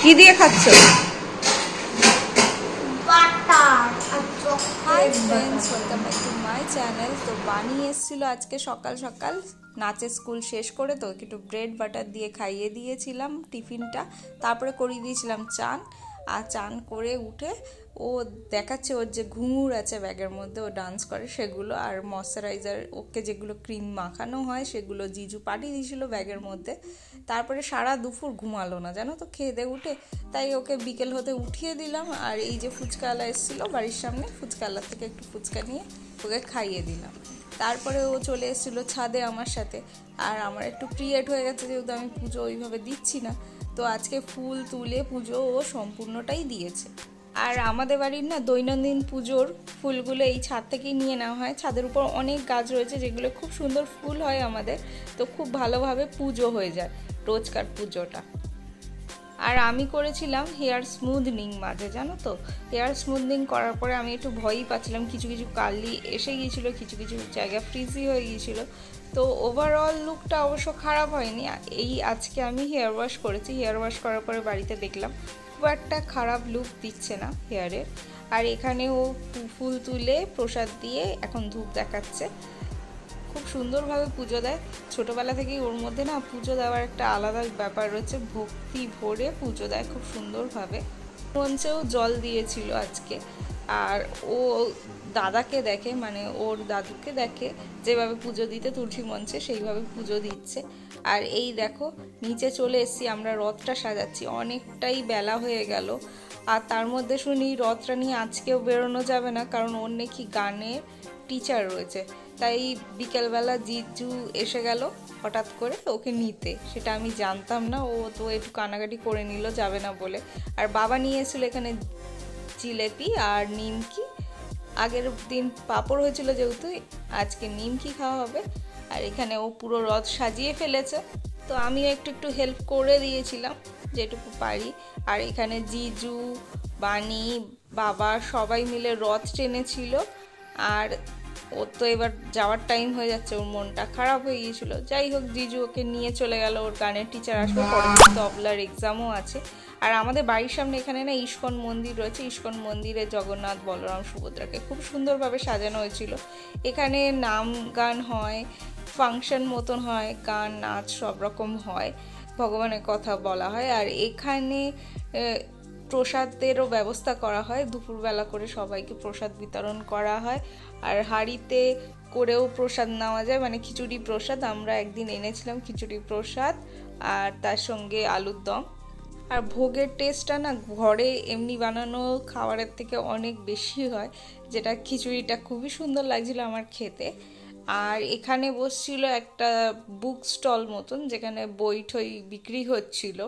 কি দিয়ে খাচ্ছ? Hi friends, welcome back to my channel. তো বানিয়ে এসেছিলো আজকে সকাল সকাল নাচের স্কুল শেষ করে, তো একটু ব্রেড বাটার দিয়ে খাইয়ে দিয়েছিলাম টিফিনটা। তারপরে করিয়ে দিয়েছিলাম চান, আর চান করে উঠে ও দেখাচ্ছে ওর যে ঘুঙুর আছে ব্যাগের মধ্যে, ও ডান্স করে সেগুলো, আর ময়শ্চারাইজার ওকে যেগুলো ক্রিম মাখানো হয় সেগুলো জিজু পাঠিয়ে দিয়েছিলো ব্যাগের মধ্যে। তারপরে সারা দুপুর ঘুমালো না জানো তো, খেয়ে দিয়ে উঠে, তাই ওকে বিকেল হতে উঠিয়ে দিলাম। আর এই যে ফুচকাওয়ালা এসেছিলো বাড়ির সামনে, ফুচকাওয়ালার থেকে একটু ফুচকা নিয়ে ওকে খাইয়ে দিলাম। তারপরে ও চলে এসেছিলো ছাদে আমার সাথে, আর আমার একটু ক্রিয়েট হয়ে গেছে যেহেতু আমি পুজো ওইভাবে দিচ্ছি না, তো আজকে ফুল তুলে পুজো ও সম্পূর্ণটাই দিয়েছে। আর আমাদের বাড়ির না দৈনন্দিন পুজোর ফুলগুলো এই ছাদ থেকেই নিয়ে নেওয়া হয়। ছাদের উপর অনেক গাছ রয়েছে যেগুলো খুব সুন্দর ফুল হয় আমাদের, তো খুব ভালোভাবে পুজো হয়ে যায় রোজকার পুজোটা। আর আমি করেছিলাম হেয়ার স্মুথনিং মাঝে, জানো তো, হেয়ার স্মুথনিং করার পরে আমি একটু ভয়ই পাচ্ছিলাম, কিছু কিছু কার্লি এসে গিয়েছিলো, কিছু কিছু জায়গা ফ্রিজি হয়ে গিয়েছিলো। তো ওভারঅল লুকটা অবশ্য খারাপ হয়নি। এই আজকে আমি হেয়ার ওয়াশ করেছি, হেয়ার ওয়াশ করার পরে বাড়িতে দেখলাম খুব একটা খারাপ লুক দিচ্ছে না হেয়ারের। আর এখানে ও ফুল তুলে প্রসাদ দিয়ে এখন ধূপ দেখাচ্ছে। খুব সুন্দরভাবে পুজো দেয়, ছোটোবেলা থেকেই ওর মধ্যে না পুজো দেওয়ার একটা আলাদা ব্যাপার রয়েছে, ভক্তি ভরে পুজো দেয় খুব সুন্দরভাবে। মঞ্চেও জল দিয়েছিল আজকে। আর ও দাদাকে দেখে, মানে ওর দাদুকে দেখে যেভাবে পুজো দিতে তুলসী মঞ্চে, সেইভাবে পুজো দিচ্ছে। আর এই দেখো নিচে চলে এসেছি, আমরা রথটা সাজাচ্ছি, অনেকটাই বেলা হয়ে গেল। আর তার মধ্যে শুনি রথটা নিয়ে আজকেও বেরোনো যাবে না, কারণ ওর নাকি গানের টিচার রয়েছে। তাই বিকেলবেলা জিজু এসে গেল হঠাৎ করে ওকে নিতে, সেটা আমি জানতাম না। ও তো একটু কানাকাটি করে নিল যাবে না বলে। আর বাবা নিয়ে এসেছিলো এখানে জিলেপি আর নিমকি। আগের দিন পাঁপড় হয়েছিল যেহেতু, আজকে নিমকি খাওয়া হবে। আর এখানে ও পুরো রথ সাজিয়ে ফেলেছে, তো আমি একটু একটু হেল্প করে দিয়েছিলাম যেটুকু পারি। আর এখানে জিজু, বানি, বাবা সবাই মিলে রথ টেনেছিল। আর ওর তো এবার যাওয়ার টাইম হয়ে যাচ্ছে, ওর মনটা খারাপ হয়ে গিয়েছিল। যাই হোক, জিজু ওকে নিয়ে চলে গেল, ওর গানের টিচার আসবে, পরে তবলার এক্সামও আছে। আর আমাদের বাড়ির সামনে এখানে না ইস্কন মন্দির রয়েছে, ইস্কন মন্দিরে জগন্নাথ, বলরাম, সুভদ্রাকে খুব সুন্দরভাবে সাজানো হয়েছিল। এখানে নাম গান হয়, ফাংশন মতন হয়, গান নাচ সব রকম হয়, ভগবানের কথা বলা হয়। আর এখানে প্রসাদেরও ব্যবস্থা করা হয়, দুপুরবেলা করে সবাইকে প্রসাদ বিতরণ করা হয়। আর হাঁড়িতে করেও প্রসাদ নেওয়া যায়, মানে খিচুড়ি প্রসাদ। আমরা একদিন এনেছিলাম খিচুড়ি প্রসাদ, আর তার সঙ্গে আলুর দম। আর ভোগের টেস্টটা না ঘরে এমনি বানানো খাবারের থেকে অনেক বেশি হয়, যেটা খিচুড়িটা খুবই সুন্দর লাগছিল আমার খেতে। আর এখানে বসছিল একটা বুক স্টল মতন, যেখানে বই ঠই বিক্রি হচ্ছিল।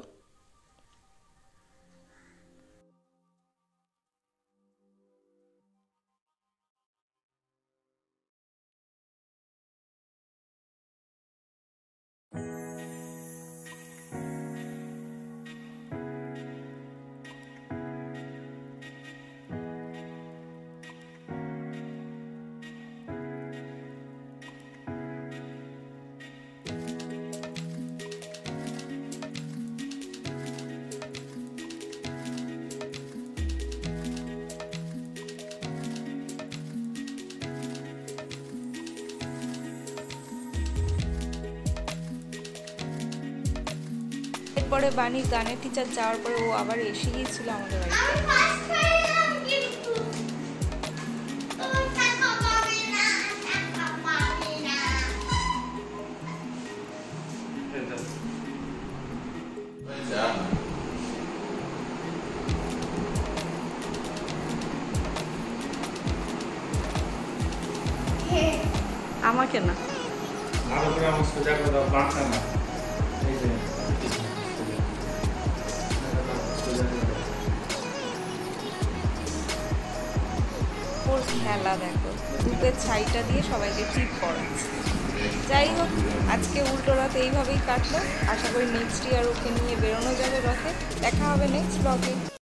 এরপরে বানির গানের টিচার যাওয়ার পরে ও আবার এসে গিয়েছিল আমাদের বাড়িতে। আমাকে না, ওর খেলা দেখো, ধূপের ছাইটা দিয়ে সবাইকে টিপ করাচ্ছে। যাই হোক, আজকে উল্টো রথ এইভাবেই কাটলো। আশা করি নেক্সট ইয়ার ওকে নিয়ে বেরোনো যাবে রথে। দেখা হবে নেক্সট ব্লগে।